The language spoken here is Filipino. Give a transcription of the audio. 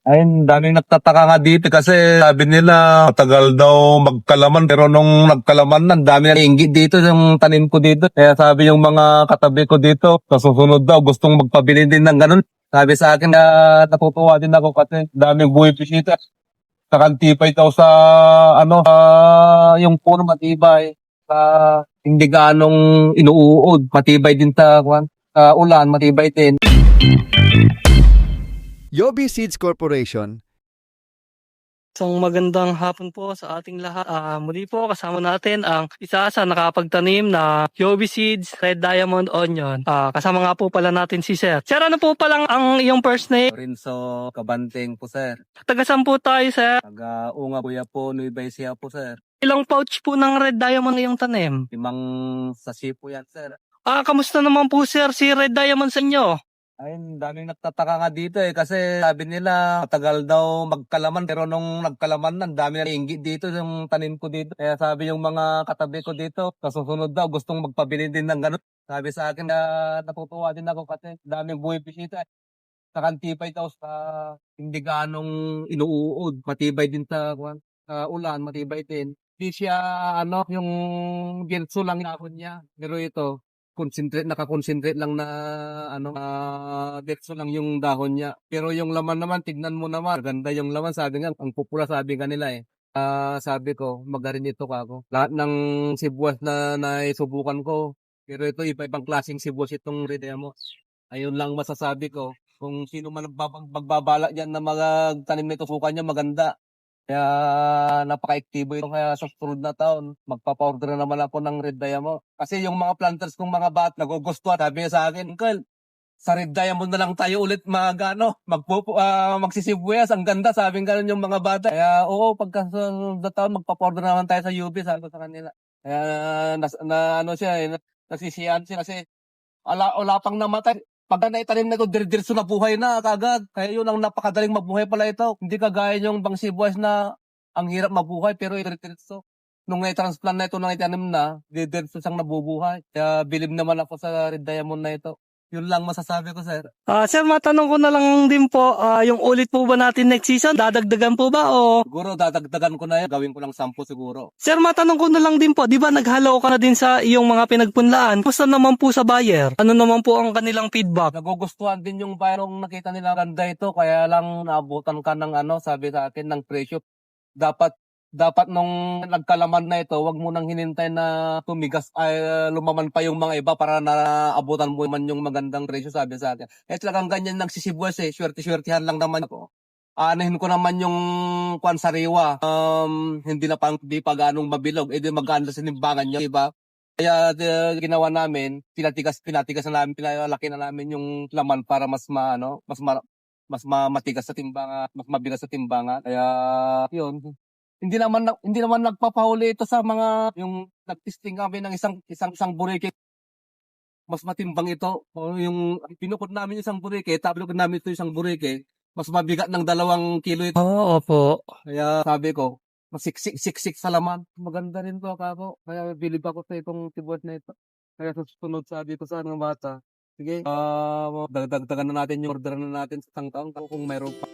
Ayun, daming nagtataka nga dito kasi sabi nila matagal daw magkalaman pero nung nagkalaman na, ang dami na inggit dito yung tanim ko dito. Kaya sabi yung mga katabi ko dito, sa susunod daw gustong magpabili din ng ganun. Sabi sa akin na natutuwa din ako kasi daming buhay bisita. Nakantipay daw sa ano, yung puno matibay. Sa hindi ganong inuuod, matibay din sa kwan. Sa ulan, matibay din. Yobi Seeds Corporation. Isang magandang hapon po sa ating lahat. Muli po kasama natin ang isa sa nakapagtanim na Yobi Seeds Red Diamond Onion. Kasama nga po pala natin si Sir. Sir, ano po palang ang iyong first name? Lorenzo Cabanteng po, sir. Tagasan po tayo, Sir. Taga-Unga Kuya po, Nueva Ecija po, sir. Ilang pouch po ng Red Diamond iyong tanim? 5 sachet po yan, sir. Kamusta naman po, Sir, si Red Diamond sa inyo? Ayun, daming nagtataka nga dito kasi sabi nila matagal daw magkalaman pero nung nagkalaman na, ang dami na inggit dito yung tanim ko dito. Kaya sabi yung mga katabi ko dito, sa susunod daw gustong magpabili din ng ganun. Sabi sa akin na natutuwa din ako kasi daming buhay bisita. Nakantipay daw sa hindi ganong inuuod. Matibay din sa, sa ulan, matibay din. Hindi siya ano, yung gelso lang yung dahon niya. Pero ito, naka-concentrate lang na ano, gelso lang yung dahon niya. Pero yung laman naman, tignan mo naman, ganda yung laman. Sabi nga, ang pupula sabi kanila eh. Sabi ko, magarin ito ako. Lahat ng sibuyas na naisubukan ko. Pero ito, iba-ibang klaseng sibuyas itong Redemo. Ayun lang masasabi ko. Kung sino man magbabala dyan na magtanim nito, sukan niya maganda. Kaya napaka-aktibo ito. Kaya sa susunod na taon, magpapa-order na naman ako ng Red Diamond. Kasi yung mga planters kong mga bat, nagugustuhan. Sabi niya sa akin, Uncle, sa Red Diamond na lang tayo ulit magsisibuyas. Ang ganda, sabi nga yung mga bata. Kaya oo, pagka susunod na taon, magpapa-order naman tayo sa UB, sabi ko sa kanila. Kaya ano siya, nasisiyahan siya kasi wala pang namatay. Pagka naitanim na ito, diretso na buhay na kagad. Kaya yun ang napakadaling mabuhay pala ito. Hindi kagaya yung bang sibuyas na ang hirap mabuhay pero diretso. Nung na-transplant na ito nang itanim na, diretso siyang nabubuhay. Kaya bilib naman ako sa Red Diamond na ito. Yun lang masasabi ko, sir. Sir, matanong ko na lang din po, yung ulit po ba natin next season, dadagdagan po ba o? Siguro dadagdagan ko na yan. Gawin ko lang 10 siguro. Sir, matanong ko na lang din po, di ba naghalaw ka na din sa iyong mga pinagpunlaan? Kumusta naman po sa buyer? Ano naman po ang kanilang feedback? Nagugustuhan din yung buyer nung nakita nila ganda ito. Kaya lang naabutan ka ng ano, sabi sa akin, ng presyo. Dapat nung nagkalaman na ito, wag mo nang hinintay na tumigas ay lumaman pa yung mga iba para naabutan mo man yung magandang presyo, sabi sa akin. Talagang ganyan nagsisibuyas eh, swerte-swertihan lang naman ako. Aanahin ko naman yung kwan sariwa. Hindi pa ganong mabilog, di maganda sa nimbangan nyo, diba? Kaya ginawa namin, pinatigas na namin, pinalaki na namin yung laman para mas matigas sa timbangan, mas mabigas sa timbangan. Kaya yun. Hindi naman nagpapahuli ito sa mga yung nagtesting kami ng isang burike. Mas matimbang ito. O yung pinukod namin isang burike, tapos namin ito isang burike, mas mabigat ng 2 kilo ito. Oo, opo. Kaya sabi ko, masiksik sa laman. Maganda rin to ako. Kaya bilib ako sa itong tibot na ito. Kaya susunod sabi ko sa mga bata, sige, dagdagan na natin yung order na natin sa isang taon kung mayroon pa.